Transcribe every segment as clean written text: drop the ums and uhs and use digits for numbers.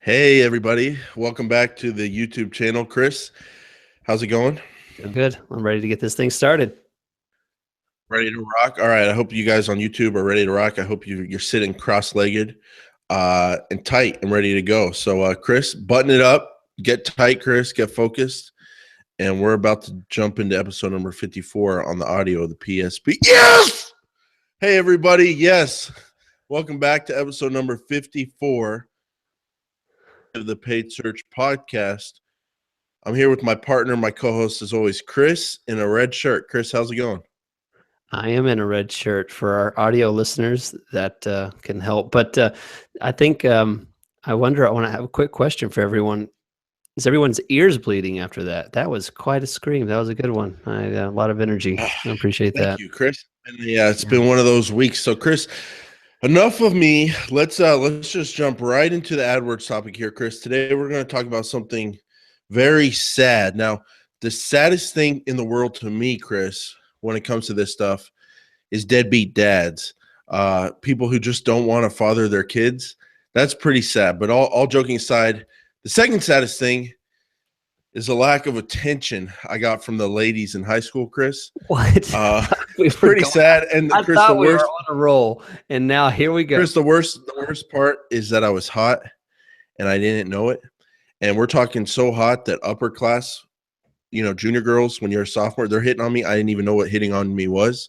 Hey, everybody. Welcome back to the YouTube channel. Chris, how's it going? Good. I'm ready to get this thing started. Ready to rock? All right. I hope you guys on YouTube are ready to rock. I hope you're sitting cross-legged and tight and ready to go. So, Chris, button it up. Get tight, Chris. Get focused. And we're about to jump into episode number 54 on the audio of the PSP. Yes! Hey, everybody. Yes. Welcome back to episode number 54 of the Paid Search Podcast. I'm here with my partner, my co-host, as always, Chris, in a red shirt. Chris, how's it going? I am in a red shirt for our audio listeners that can help. But I think I want to have a quick question for everyone. Is everyone's ears bleeding after that? That was quite a scream. That was a good one. I had a lot of energy. I appreciate Thank that. you, Chris. And yeah, it's been one of those weeks. So, Chris, enough of me. Let's just jump right into the AdWords topic here, Chris. Today we're going to talk about something very sad. Now, the saddest thing in the world to me, Chris, when it comes to this stuff, is deadbeat dads. People who just don't want to father their kids. That's pretty sad. But all joking aside, the second saddest thing is the lack of attention I got from the ladies in high school, Chris. What? It's pretty sad. And I Chris, thought the we were worst, on a roll, and now here we go. Chris, the worst part is that I was hot and I didn't know it. And we're talking so hot that upper class, junior girls, when you're a sophomore, they're hitting on me. I didn't even know what hitting on me was.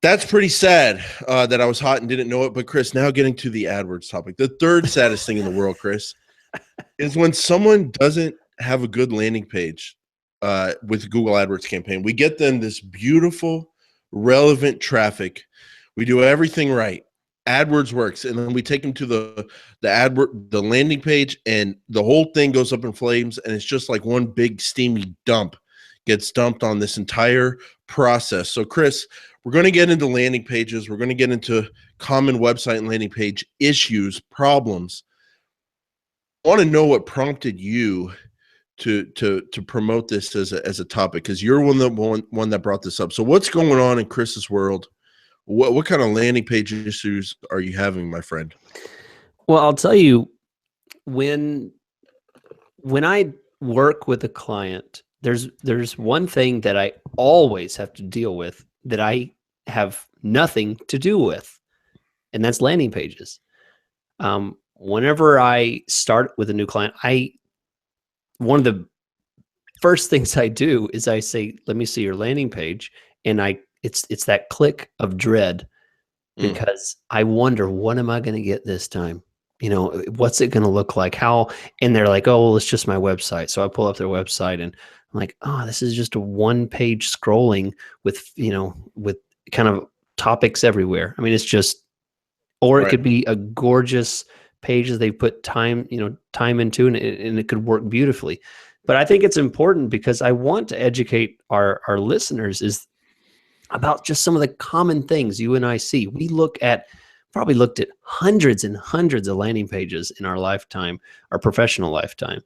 That's pretty sad that I was hot and didn't know it. But Chris, now getting to the AdWords topic, the third saddest thing in the world, Chris, is when someone doesn't have a good landing page with Google AdWords campaign. We get them this beautiful, relevant traffic. We do everything right. AdWords works, and then we take them to the landing page, and the whole thing goes up in flames, and it's just like one big steamy dump gets dumped on this entire process. So, Chris, we're going to get into landing pages. We're going to get into common website and landing page issues, problems. I want to know what prompted you to promote this as a topic, because you're one that brought this up. So what's going on in Chris's world? What kind of landing page issues are you having, my friend? Well, I'll tell you, when I work with a client, there's one thing that I always have to deal with that I have nothing to do with, and that's landing pages. Whenever I start with a new client, one of the first things I do is I say, "Let me see your landing page," and it's that click of dread, because I wonder, what am I going to get this time? What's it going to look like? How? And they're like, "Oh, well, it's just my website." So I pull up their website and I'm like, "Oh, this is just a one-page scrolling with kind of topics everywhere." I mean, it's just, or it could be a gorgeous page that they put time into, and it could work beautifully. But I think it's important because I want to educate our listeners about just some of the common things you and I see. We probably looked at hundreds and hundreds of landing pages in our lifetime, our professional lifetime.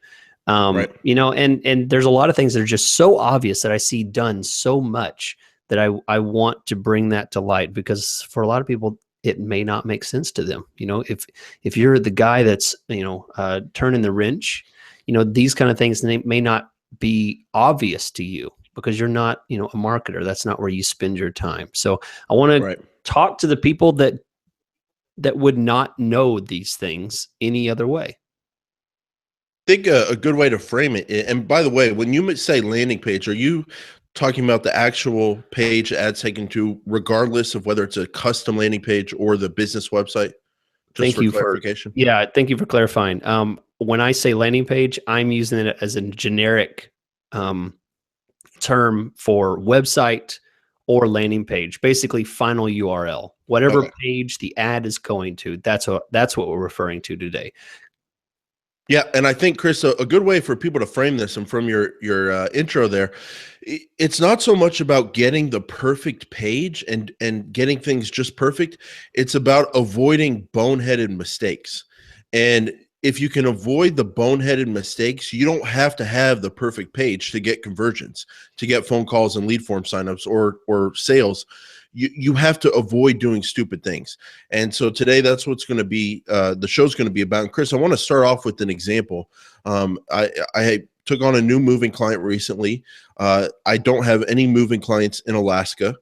And there's a lot of things that are just so obvious that I see done so much that I want to bring that to light, because for a lot of people, it may not make sense to them. If you're the guy that's, turning the wrench, these kind of things may not be obvious to you because you're not, a marketer. That's not where you spend your time. So I want to talk to the people that would not know these things any other way. I think a good way to frame it, and by the way, when you say landing page, are you talking about the actual page ads taken to, regardless of whether it's a custom landing page or the business website? Thank you for clarifying. When I say landing page, I'm using it as a generic term for website or landing page, basically final URL, whatever page the ad is going to. That's what we're referring to today. Yeah, and I think, Chris, a good way for people to frame this, and from your intro there, it's not so much about getting the perfect page and getting things just perfect. It's about avoiding boneheaded mistakes. And if you can avoid the boneheaded mistakes, you don't have to have the perfect page to get conversions, to get phone calls and lead form signups or sales. you have to avoid doing stupid things. And so today that's what's going to be, the show's going to be about. And Chris, I want to start off with an example. I took on a new moving client recently. I don't have any moving clients in Alaska.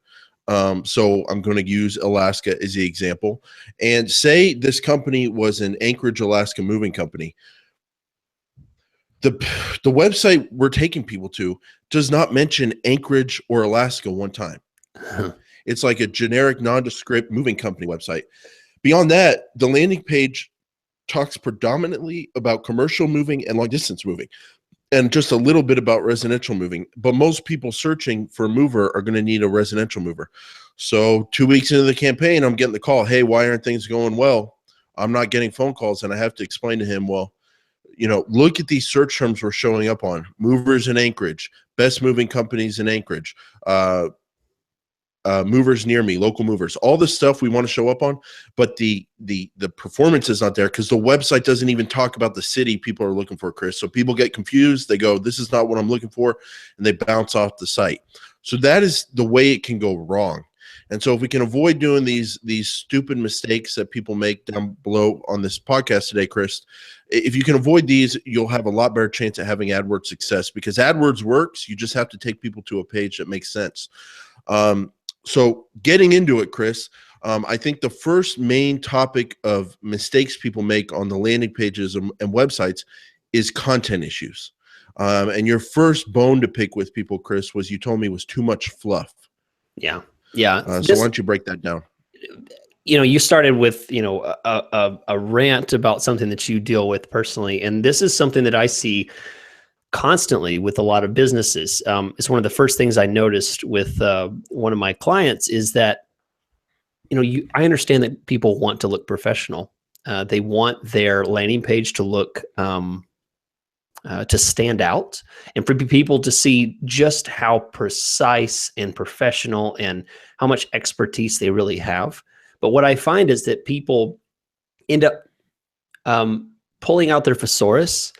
So I'm going to use Alaska as the example, and say this company was an Anchorage, Alaska moving company. The website we're taking people to does not mention Anchorage or Alaska one time. It's like a generic, nondescript moving company website. Beyond that, the landing page talks predominantly about commercial moving and long distance moving, and just a little bit about residential moving. But most people searching for a mover are going to need a residential mover. So 2 weeks into the campaign, I'm getting the call, hey, why aren't things going well? I'm not getting phone calls. And I have to explain to him, well, look at these search terms we're showing up on: movers in Anchorage, best moving companies in Anchorage, movers near me, local movers, all the stuff we want to show up on. But the performance is not there because the website doesn't even talk about the city people are looking for, Chris. So people get confused. They go, this is not what I'm looking for, and they bounce off the site. So that is the way it can go wrong. And so if we can avoid doing these stupid mistakes that people make down below on this podcast today, Chris, if you can avoid these, you'll have a lot better chance at having AdWords success, because AdWords works. You just have to take people to a page that makes sense. So getting into it, Chris, I think the first main topic of mistakes people make on the landing pages and websites is content issues. And your first bone to pick with people, Chris, was, you told me, was too much fluff. Yeah. So why don't you break that down? You started with, a rant about something that you deal with personally. And this is something that I see constantly with a lot of businesses. It's one of the first things I noticed with one of my clients is that, I understand that people want to look professional. They want their landing page to look, to stand out, and for people to see just how precise and professional and how much expertise they really have. But what I find is that people end up pulling out their thesaurus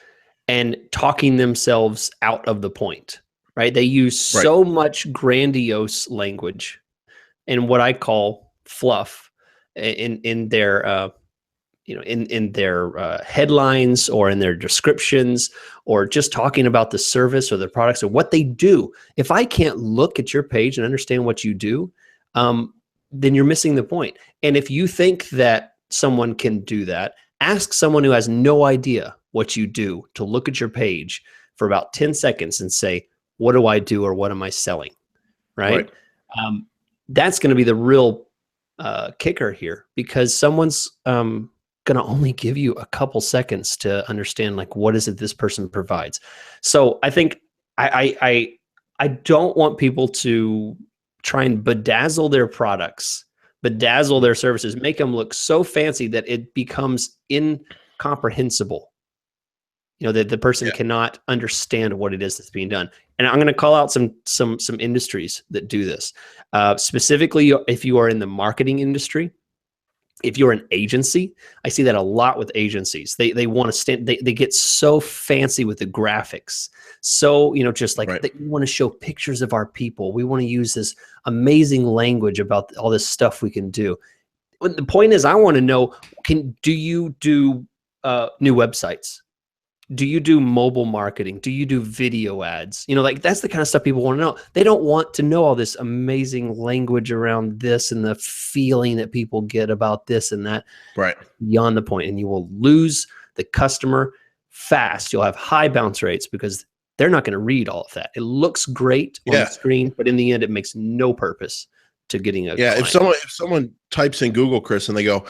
and talking themselves out of the point, right? They use so much grandiose language and what I call fluff in their in their headlines or in their descriptions, or just talking about the service or the products or what they do. If I can't look at your page and understand what you do, then you're missing the point. And if you think that someone can do that, ask someone who has no idea what you do to look at your page for about 10 seconds and say, what do I do, or what am I selling? Right. That's going to be the real kicker here, because someone's going to only give you a couple seconds to understand, like, what is it this person provides. So I think I don't want people to try and bedazzle their products, bedazzle their services, make them look so fancy that it becomes incomprehensible. That the person cannot understand what it is that's being done. And I'm going to call out some industries that do this. Specifically, if you are in the marketing industry, if you're an agency, I see that a lot with agencies. They want to stand, they get so fancy with the graphics. So, just like they want to show pictures of our people. We want to use this amazing language about all this stuff we can do. But the point is, I want to know, do you do new websites? Do you do mobile marketing? Do you do video ads? That's the kind of stuff people want to know. They don't want to know all this amazing language around this and the feeling that people get about this and that. Right. Beyond the point. And you will lose the customer fast. You'll have high bounce rates because they're not going to read all of that. It looks great on the screen, but in the end, it makes no purpose to getting a client. If someone types in Google, Chris, and they go,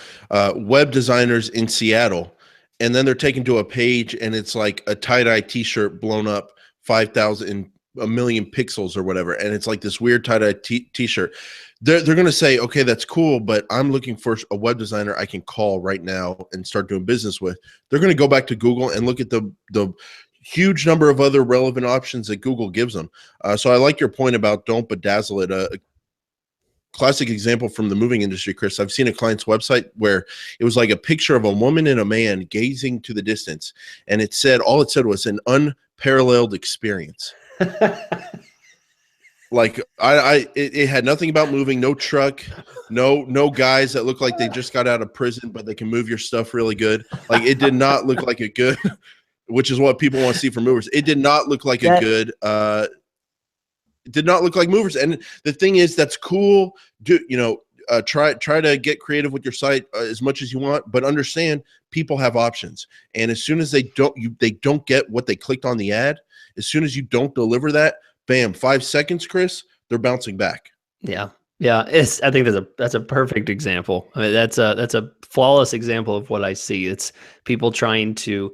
web designers in Seattle, and then they're taken to a page and it's like a tie-dye t-shirt blown up 5,000, a million pixels or whatever. And it's like this weird tie-dye t-shirt. They're going to say, okay, that's cool, but I'm looking for a web designer I can call right now and start doing business with. They're going to go back to Google and look at the huge number of other relevant options that Google gives them. So I like your point about don't bedazzle it. Classic example from the moving industry, Chris. I've seen a client's website where it was like a picture of a woman and a man gazing to the distance, and all it said was an unparalleled experience. Like it had nothing about moving, no truck, no guys that look like they just got out of prison, but they can move your stuff really good. Like it did not look like a good, which is what people want to see from movers. It did not look like a good, it did not look like movers. And the thing is, that's cool. Try to get creative with your site as much as you want, but understand people have options. And as soon as they don't get what they clicked on the ad, as soon as you don't deliver that, bam, 5 seconds, Chris, they're bouncing back. Yeah. Yeah. I think that's a perfect example. I mean, that's a flawless example of what I see. It's people trying to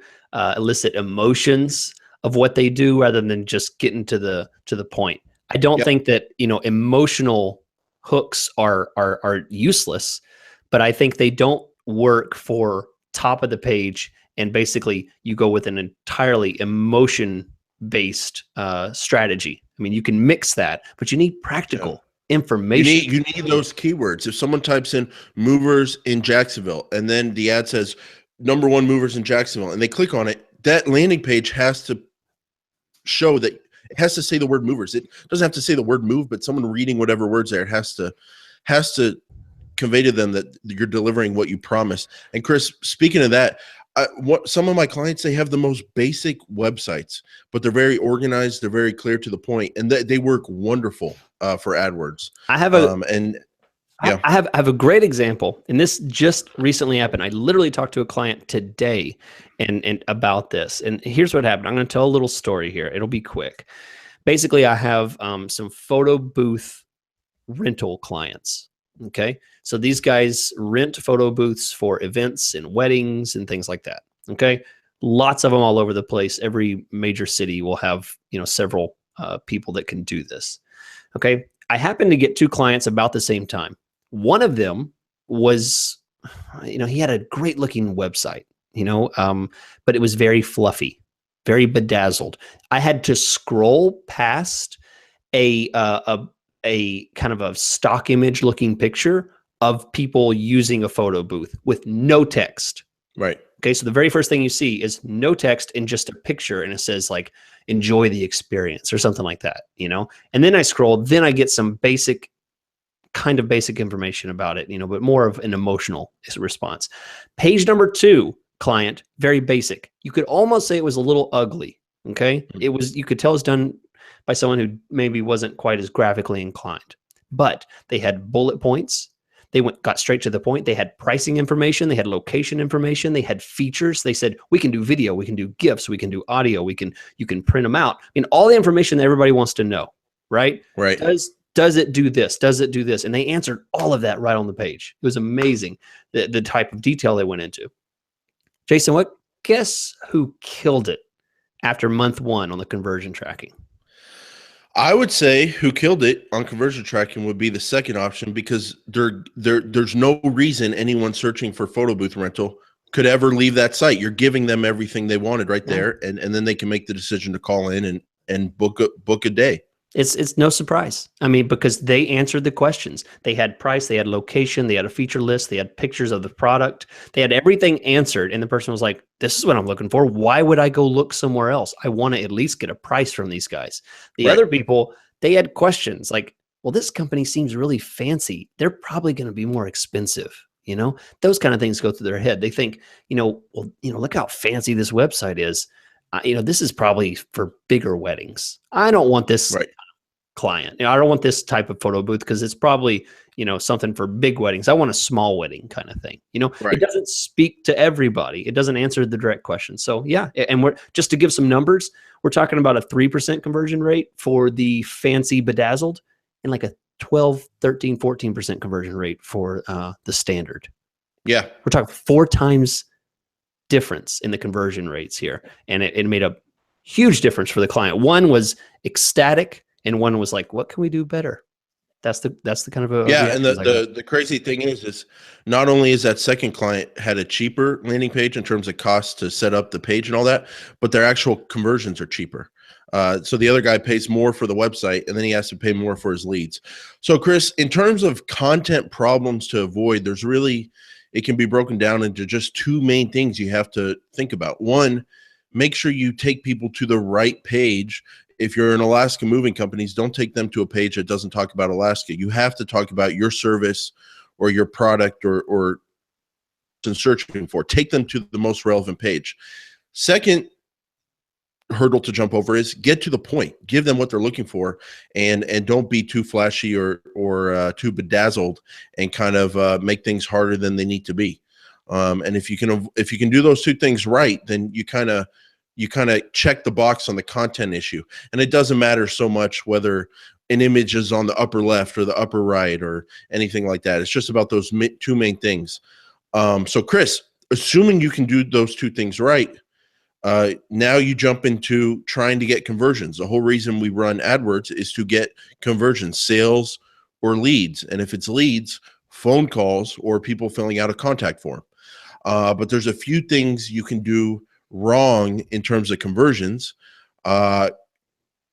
elicit emotions of what they do rather than just getting to the point. I don't think that, emotional hooks are useless, but I think they don't work for top of the page. And basically you go with an entirely emotion based strategy. I mean, you can mix that, but you need practical information. You need those keywords. If someone types in movers in Jacksonville and then the ad says #1 movers in Jacksonville and they click on it, that landing page has to show that it has to say the word movers. It doesn't have to say the word move, but someone reading whatever words there, it has to convey to them that you're delivering what you promised. And Chris, speaking of that, what some of my clients, they have the most basic websites, but they're very organized. They're very clear to the point, and they work wonderful for AdWords. I have I have a great example, and this just recently happened. I literally talked to a client today and about this. And here's what happened. I'm going to tell a little story here. It'll be quick. Basically, I have some photo booth rental clients. Okay. So these guys rent photo booths for events and weddings and things like that. Okay. Lots of them all over the place. Every major city will have, several people that can do this. Okay. I happened to get 2 clients about the same time. One of them was, he had a great looking website, but it was very fluffy, very bedazzled. I had to scroll past a kind of a stock image looking picture of people using a photo booth with no text. Right. Okay. So the very first thing you see is no text and just a picture. And it says like, enjoy the experience or something like that, And then I scroll, then I get some basic information about it, but more of an emotional response. Page number 2, client, very basic. You could almost say it was a little ugly. Okay. You could tell it's done by someone who maybe wasn't quite as graphically inclined, but they had bullet points. They got straight to the point. They had pricing information. They had location information. They had features. They said, we can do video, we can do GIFs, we can do audio, you can print them out. I mean, all the information that everybody wants to know, right? Right. Does it do this? Does it do this? And they answered all of that right on the page. It was amazing, the type of detail they went into. Jason, guess who killed it after month 1 on the conversion tracking? I would say who killed it on conversion tracking would be the second option, because there's no reason anyone searching for photo booth rental could ever leave that site. You're giving them everything they wanted right there, and then they can make the decision to call in and book a day. It's no surprise. I mean, because they answered the questions. They had price, they had location, they had a feature list, they had pictures of the product, they had everything answered. And the person was like, this is what I'm looking for. Why would I go look somewhere else? I want to at least get a price from these guys. The other people, they had questions like, well, this company seems really fancy. They're probably going to be more expensive. Those kind of things go through their head. They think, look how fancy this website is. This is probably for bigger weddings. I don't want this client. I don't want this type of photo booth because it's probably, something for big weddings. I want a small wedding kind of thing. It doesn't speak to everybody. It doesn't answer the direct question. So yeah. And we're just to give some numbers, we're talking about a 3% conversion rate for the fancy bedazzled and like a 12, 13, 14% conversion rate for the standard. Yeah. We're talking 4 times difference in the conversion rates here. And it made a huge difference for the client. One was ecstatic and one was like, what can we do better? That's the kind of a and the crazy thing is not only is that second client had a cheaper landing page in terms of cost to set up the page and all that, but their actual conversions are cheaper. So the other guy pays more for the website and then he has to pay more for his leads. So Chris, in terms of content problems to avoid, it can be broken down into just 2 main things you have to think about. One, make sure you take people to the right page. if you're an Alaska moving companies, don't take them to a page that doesn't talk about Alaska. You have to talk about your service or your product or searching for. Take them to the most relevant page. Second hurdle to jump over is get to the point. Give them what they're looking for, and don't be too flashy or too bedazzled and kind of make things harder than they need to be. And if you can do those two things right, then you kind of check the box on the content issue. And it doesn't matter so much whether an image is on the upper left or the upper right or anything like that. It's just about those two main things. So Chris, assuming you can do those two things right, now you jump into trying to get conversions. The whole reason we run AdWords is to get conversions, sales or leads. And if it's leads, phone calls or people filling out a contact form. But there's a few things you can do wrong in terms of conversions.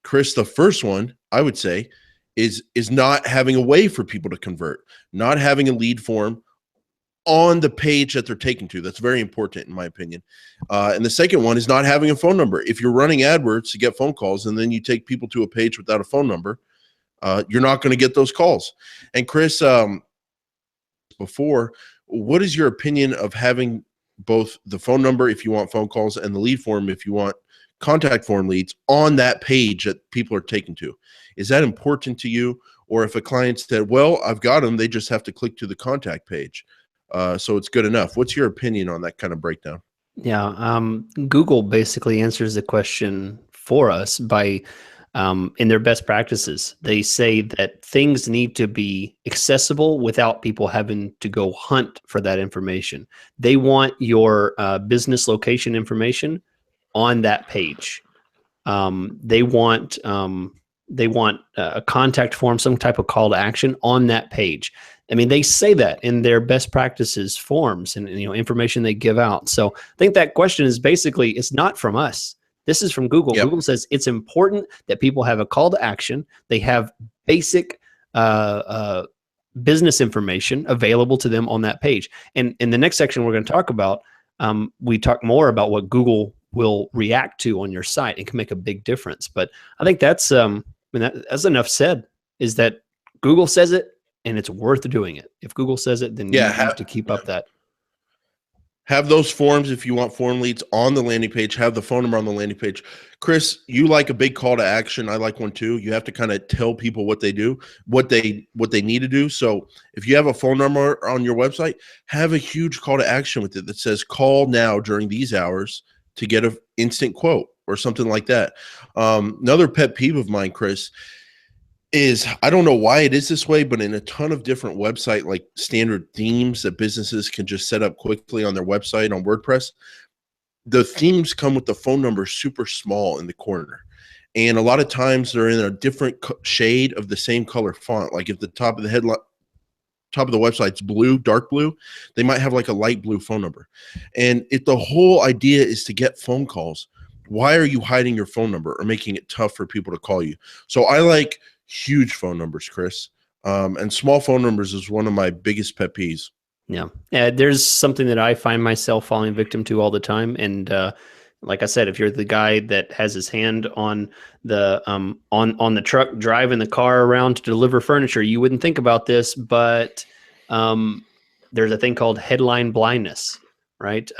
Chris, the first one I would say is not having a way for people to convert, not having a lead form on the page that they're taken to. That's very important in my opinion. And the second one is not having a phone number. If you're running AdWords to get phone calls and then you take people to a page without a phone number, you're not going to get those calls. And Chris, before, what is your opinion of having both the phone number if you want phone calls and the lead form if you want contact form leads on that page that people are taken to? Is that important to you? Or if a client said, well, I've got them, they just have to click to the contact page, so it's good enough. What's your opinion on that kind of breakdown? Yeah, Google basically answers the question for us by, in their best practices, they say that things need to be accessible without people having to go hunt for that information. They want your business location information on that page. They want a contact form, some type of call to action on that page. I mean, they say that in their best practices forms and information they give out. So I think that question is basically, it's not from us. This is from Google. Yep. Google says it's important that people have a call to action. They have basic business information available to them on that page. And in the next section we're going to talk about, we talk more about what Google will react to on your site and can make a big difference. But I think that's that's enough said, is that Google says it and it's worth doing it. If Google says it, then you have to keep up that. Have those forms if you want form leads on the landing page. Have the phone number on the landing page. Chris, you like a big call to action. I like one too. You have to kind of tell people what they do, what they need to do. So if you have a phone number on your website, have a huge call to action with it that says call now during these hours to get an instant quote or something like that. Another pet peeve of mine, Chris, is I don't know why it is this way, but in a ton of different website, like standard themes that businesses can just set up quickly on their website on WordPress, the themes come with the phone number super small in the corner. And a lot of times they're in a different shade of the same color font. Like if the top of the headline, top of the website's blue, dark blue, they might have like a light blue phone number. And if the whole idea is to get phone calls, why are you hiding your phone number or making it tough for people to call you? So I like huge phone numbers, Chris. And small phone numbers is one of my biggest pet peeves. Yeah. There's something that I find myself falling victim to all the time. And like I said, if you're the guy that has his hand on the on the truck driving the car around to deliver furniture, you wouldn't think about this, but there's a thing called headline blindness, right?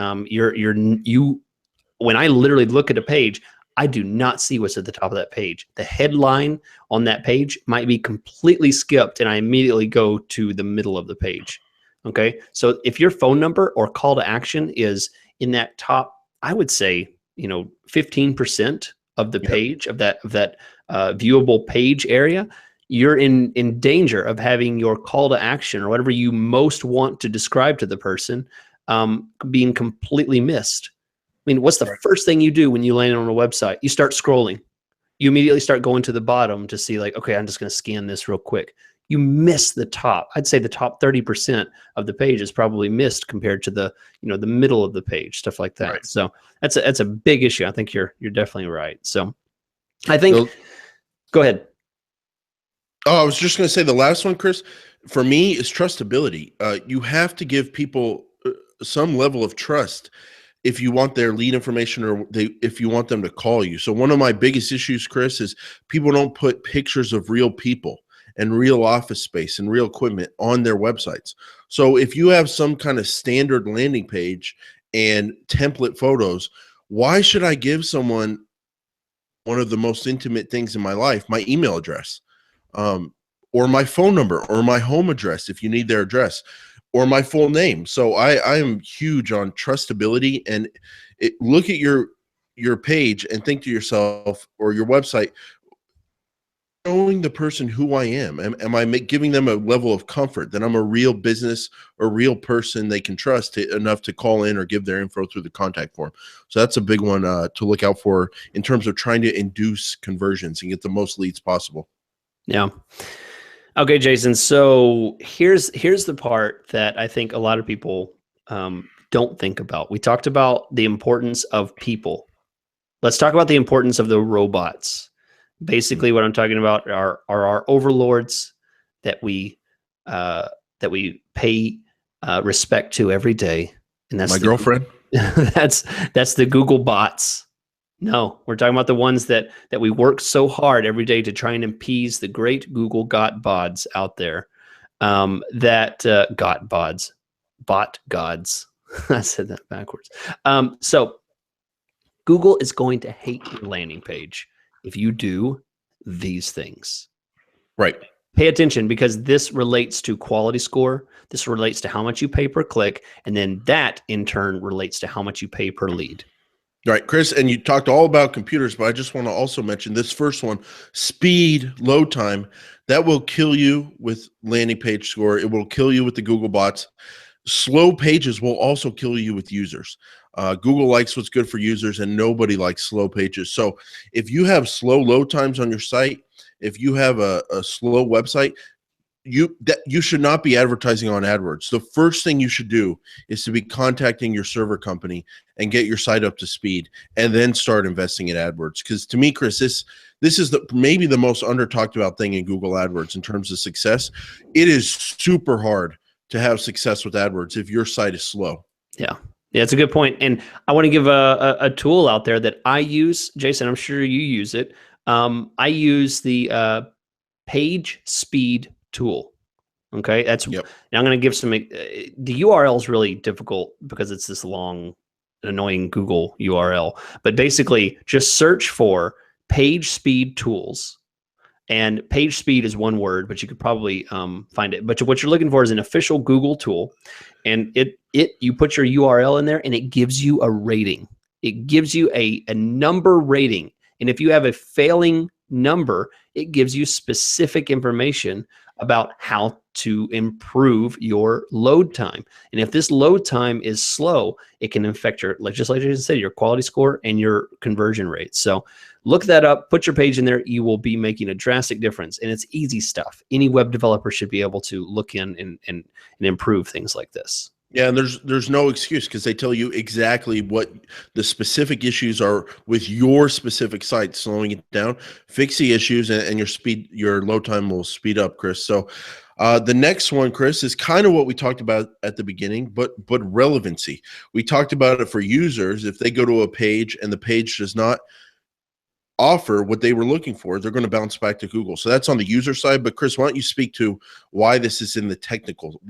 When I literally look at a page, I do not see what's at the top of that page. The headline on that page might be completely skipped, and I immediately go to the middle of the page. Okay, so if your phone number or call to action is in that top, I would say 15% of the page of that viewable page area, you're in danger of having your call to action or whatever you most want to describe to the person being completely missed. I mean, what's the first thing you do when you land on a website? You start scrolling. You immediately start going to the bottom to see like, okay, I'm just going to scan this real quick. You miss the top. I'd say the top 30% of the page is probably missed compared to the middle of the page, stuff like that. Right. So that's a big issue. I think you're definitely right. So I think, go ahead. Oh, I was just going to say the last one, Chris, for me is trustability. You have to give people some level of trust. if you want their lead information or if you want them to call you. So one of my biggest issues, Chris, is people don't put pictures of real people and real office space and real equipment on their websites. So if you have some kind of standard landing page and template photos, why should I give someone one of the most intimate things in my life, my email address, or my phone number, or my home address if you need their address, or my full name? So I am huge on trustability, and look at your page and think to yourself, or your website, showing the person who I am. Am I giving them a level of comfort that I'm a real business or real person they can trust enough to call in or give their info through the contact form? So that's a big one to look out for in terms of trying to induce conversions and get the most leads possible. Yeah. Okay, Jason. So here's the part that I think a lot of people don't think about. We talked about the importance of people. Let's talk about the importance of the robots. Basically, what I'm talking about are our overlords that we pay respect to every day, and that's my girlfriend. that's the Google bots. No, we're talking about the ones that we work so hard every day to try and appease the great Google got bots out there. Got bots, bot gods. I said that backwards. So Google is going to hate your landing page if you do these things. Right. Pay attention, because this relates to quality score. This relates to how much you pay per click. And then that in turn relates to how much you pay per lead. Right, Chris, and you talked all about computers, but I just want to also mention this first one, speed, load time. That will kill you with landing page score. It will kill you with the Google bots. Slow pages will also kill you with users. Google likes what's good for users, and nobody likes slow pages. So if you have slow load times on your site, if you have a slow website, you should not be advertising on AdWords. The first thing you should do is to be contacting your server company and get your site up to speed, and then start investing in AdWords. Because to me, Chris, this is maybe the most under talked about thing in Google AdWords in terms of success. It is super hard to have success with AdWords if your site is slow. Yeah. Yeah, it's a good point. And I want to give a tool out there that I use. Jason, I'm sure you use it. I use the page speed tool. Okay, that's Yep. And I'm going to give some. The URL is really difficult because it's this long, annoying Google URL. But basically, just search for page speed tools, and page speed is one word, but you could probably find it. But what you're looking for is an official Google tool, and you put your URL in there, and it gives you a rating. It gives you a number rating, and if you have a failing number, it gives you specific information about how to improve your load time. And if this load time is slow, it can affect your, just like you said, your quality score and your conversion rate. So look that up, put your page in there. You will be making a drastic difference. And it's easy stuff. Any web developer should be able to look in and improve things like this. Yeah, and there's no excuse, because they tell you exactly what the specific issues are with your specific site, slowing it down, fix the issues, and your load time will speed up, Chris. So the next one, Chris, is kind of what we talked about at the beginning, but relevancy. We talked about it for users. If they go to a page and the page does not offer what they were looking for, they're going to bounce back to Google. So that's on the user side. But Chris, why don't you speak to why this is in the technical?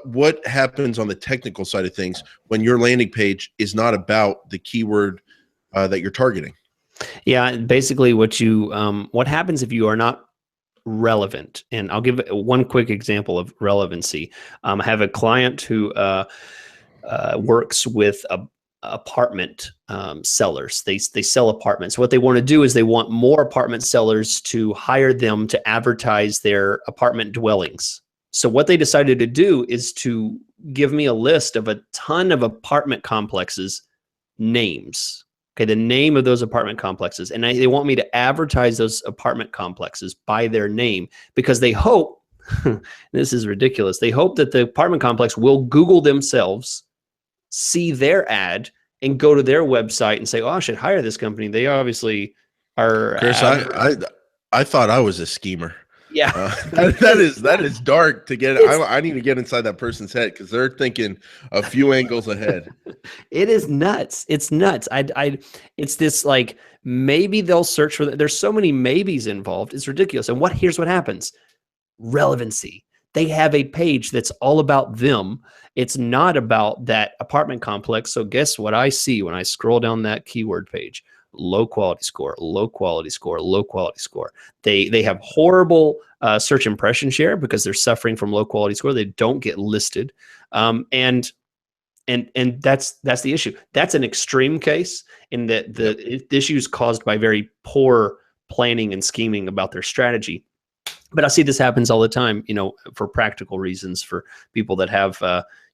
What happens on the technical side of things when your landing page is not about the keyword that you're targeting? Yeah, basically what happens if you are not relevant. And I'll give one quick example of relevancy. I have a client who works with apartment sellers. They sell apartments. What they want to do is they want more apartment sellers to hire them to advertise their apartment dwellings. So what they decided to do is to give me a list of a ton of apartment complexes names. Okay, the name of those apartment complexes. And they want me to advertise those apartment complexes by their name, because they hope, this is ridiculous, they hope that the apartment complex will Google themselves, see their ad, and go to their website and say, oh, I should hire this company. They obviously are. Chris, I thought I was a schemer. Yeah. That is dark to get. It's I need to get inside that person's head because they're thinking a few angles ahead. it is nuts. It's nuts. It's this like maybe they'll search for. There's so many maybes involved. It's ridiculous. And here's what happens: relevancy. They have a page that's all about them. It's not about that apartment complex. So guess what I see when I scroll down that keyword page? Low quality score, low quality score, low quality score. They have horrible search impression share because they're suffering from low quality score. They don't get listed, and that's the issue. That's an extreme case in that the issues caused by very poor planning and scheming about their strategy. But I see this happens all the time, for practical reasons, for people that have,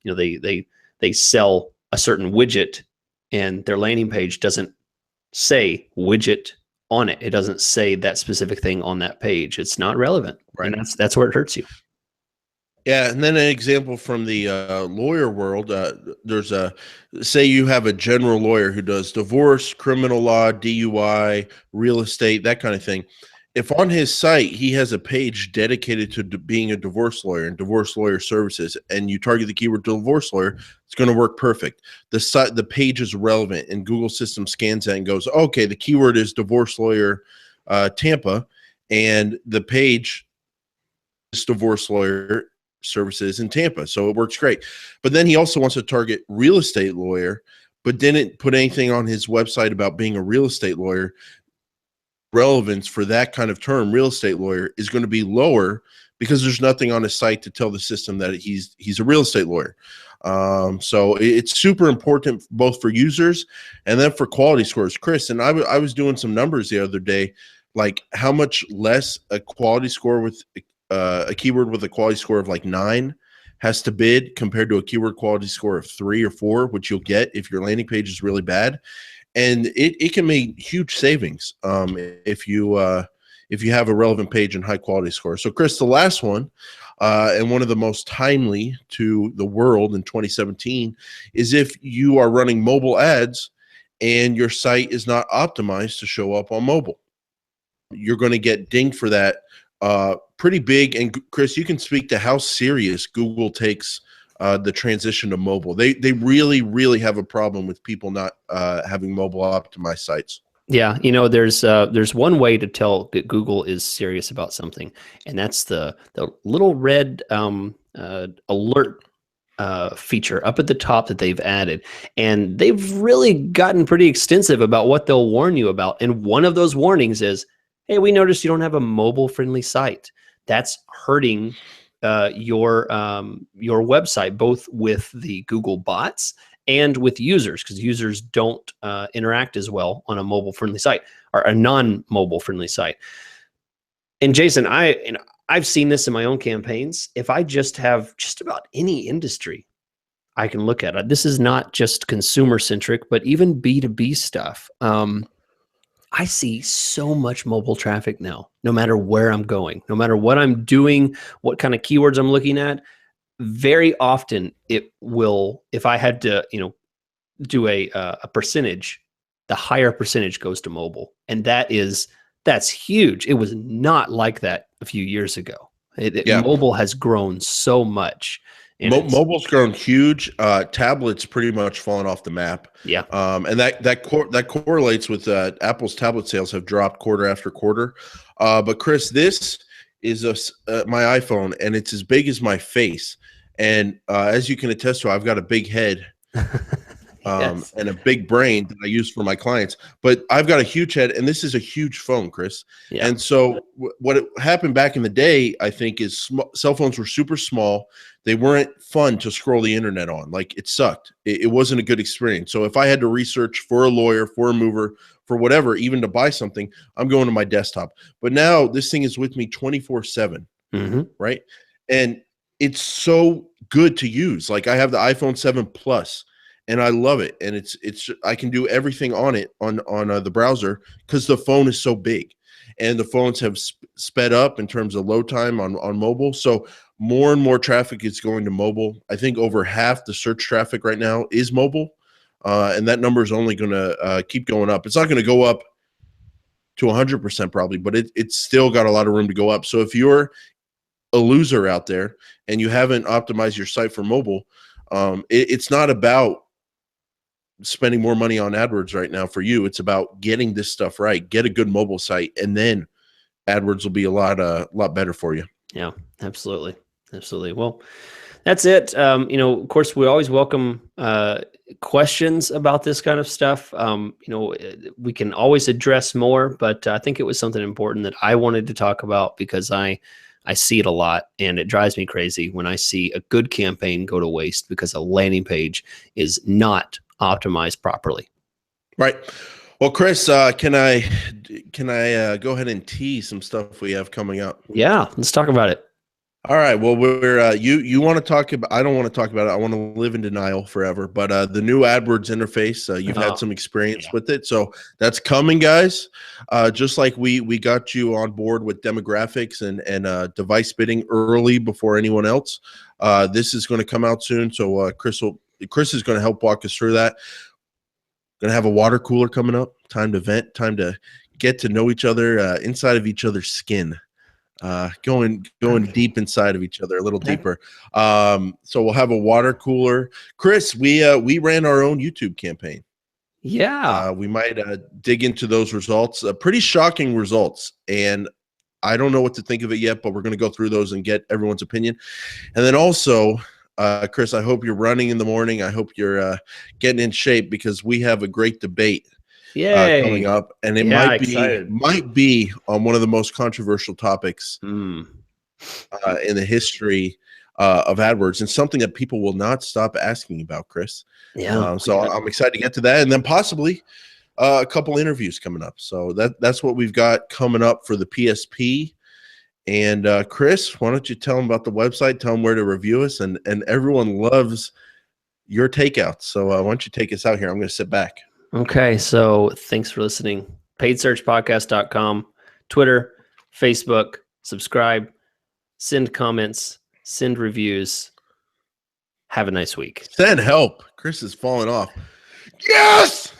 they sell a certain widget and their landing page doesn't say widget on it. It doesn't say that specific thing on that page. It's not relevant. Right. And that's where it hurts you. Yeah, and then an example from the lawyer world. There's say you have a general lawyer who does divorce, criminal law, DUI, real estate, that kind of thing. If on his site he has a page dedicated to being a divorce lawyer and divorce lawyer services, and you target the keyword divorce lawyer, it's going to work perfect. The page is relevant, and Google system scans that and goes, okay, the keyword is divorce lawyer Tampa, and the page is divorce lawyer services in Tampa, so it works great. But then he also wants to target real estate lawyer, but didn't put anything on his website about being a real estate lawyer. Relevance for that kind of term, real estate lawyer, is going to be lower because there's nothing on his site to tell the system that he's a real estate lawyer. So it's super important both for users and then for quality scores. Chris, and I was doing some numbers the other day, like how much less a quality score with a keyword with a quality score of like 9 has to bid compared to a keyword quality score of 3 or 4, which you'll get if your landing page is really bad. And it can make huge savings if you have a relevant page and high quality score. So Chris, the last one, and one of the most timely to the world in 2017, is if you are running mobile ads and your site is not optimized to show up on mobile. You're going to get dinged for that pretty big. And Chris, you can speak to how serious Google takes the transition to mobile. They really, really have a problem with people not having mobile optimized sites. Yeah, there's one way to tell that Google is serious about something, and that's the little red alert feature up at the top that they've added. And they've really gotten pretty extensive about what they'll warn you about. And one of those warnings is, hey, we noticed you don't have a mobile-friendly site. That's hurting your website, both with the Google bots and with users, because users don't interact as well on a mobile-friendly site or a non-mobile friendly site. And Jason, I've seen this in my own campaigns. If I just have just about any industry I can look at it, this is not just consumer-centric, but even B2B stuff. I see so much mobile traffic now, no matter where I'm going, no matter what I'm doing, what kind of keywords I'm looking at. Very often it will, if I had to, do a percentage, the higher percentage goes to mobile. And that's huge. It was not like that a few years ago. Mobile has grown so much. Mobile's grown huge. Tablets pretty much fallen off the map. Yeah. And that correlates with Apple's tablet sales have dropped quarter after quarter. But Chris, this is my iPhone, and it's as big as my face. And as you can attest to, I've got a big head yes. and a big brain that I use for my clients. But I've got a huge head, and this is a huge phone, Chris. Yeah. And so what happened back in the day, I think, is cell phones were super small. They weren't fun to scroll the internet on. Like, it sucked. It wasn't a good experience. So if I had to research for a lawyer, for a mover, for whatever, even to buy something, I'm going to my desktop. But now this thing is with me 24/7, right? And it's so good to use. Like, I have the iPhone 7 Plus, and I love it. And it's I can do everything on it on the browser because the phone is so big, and the phones have sped up in terms of load time on mobile. So more and more traffic is going to mobile. I think over half the search traffic right now is mobile, and that number is only going to keep going up. It's not going to go up to 100% probably, but it's still got a lot of room to go up. So if you're a loser out there and you haven't optimized your site for mobile, it's not about spending more money on AdWords right now for you. It's about getting this stuff right. Get a good mobile site, and then AdWords will be a lot better for you. Yeah, absolutely. Well, that's it. Of course, we always welcome questions about this kind of stuff. We can always address more, but I think it was something important that I wanted to talk about because I see it a lot, and it drives me crazy when I see a good campaign go to waste because a landing page is not optimized properly. Right. Well, Chris, can I go ahead and tease some stuff we have coming up? Yeah, let's talk about it. All right. Well, we're you want to talk about? I don't want to talk about it. I want to live in denial forever. But the new AdWords interface, you've had some experience with it, so that's coming, guys. Just like we got you on board with demographics and device bidding early before anyone else. This is going to come out soon. So Chris is going to help walk us through that. Going to have a water cooler coming up. Time to vent. Time to get to know each other inside of each other's skin. Going deep inside of each other, a little deeper. So we'll have a water cooler. Chris, we ran our own YouTube campaign. Yeah. We might dig into those results. Pretty shocking results, and I don't know what to think of it yet, but we're going to go through those and get everyone's opinion. And then also, Chris, I hope you're running in the morning. I hope you're getting in shape because we have a great debate coming up, and it might be on one of the most controversial topics in the history of AdWords, and something that people will not stop asking about, Chris. So I'm excited to get to that, and then possibly a couple interviews coming up. So that's what we've got coming up for the PSP. And Chris, why don't you tell them about the website? Tell them where to review us, and everyone loves your takeouts. So why don't you take us out here? I'm going to sit back. Okay, so thanks for listening. PaidSearchPodcast.com, Twitter, Facebook, subscribe, send comments, send reviews. Have a nice week. Send help. Chris is falling off. Yes!